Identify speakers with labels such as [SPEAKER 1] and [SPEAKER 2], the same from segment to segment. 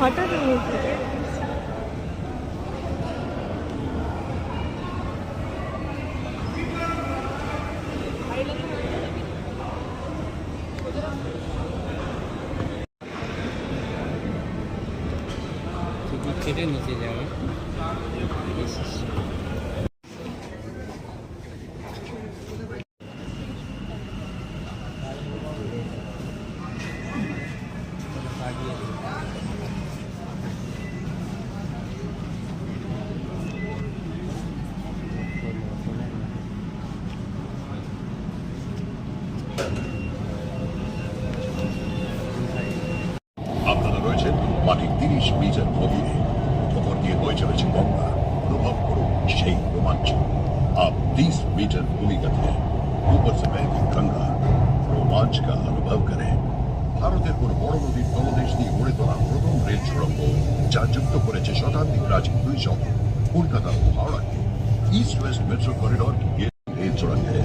[SPEAKER 1] হঠাৎ মুখ থেকে
[SPEAKER 2] টিকিট কেটে নিচে যাবে।
[SPEAKER 3] আপনারা রয়েছেন মাটির 30 মিটার গভীরে, ওপর দিয়ে বয়ে চলেছে গঙ্গা। অনুভব করুন সেই রোমাঞ্চ। आप 30 मीटर भूमिगत हैं, ऊपर से बहती गंगा। रोमांच का अनुभव करें। ভারতের কোন বড় নদীর তলদেশ দিয়ে গড়ে তোলা প্রথম রেল সুড়ঙ্গ, যা যুক্ত করেছে শতাব্দী প্রাচীন দুই শহর কলকাতা ও Howrah. East west metro corridor की ये रेल सुड़ंग है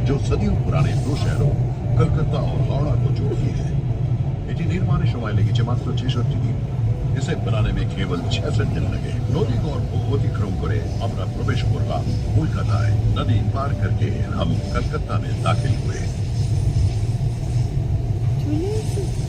[SPEAKER 3] जो सदियों पुराने दो शहरों कलकत्ता और हावड़ा को जोड़ती है। এটি নির্মাণের সময় লেগেছে মাত্র 66 দিন। इसे बनाने में केवल 66 दिन लगे। नदी गौर को अतिक्रम करे আমরা প্রবেশ করলাম কলকাতায়। नदी पार करके हम कलकत्ता में दाखिल हुए।
[SPEAKER 1] চলে এসেছে।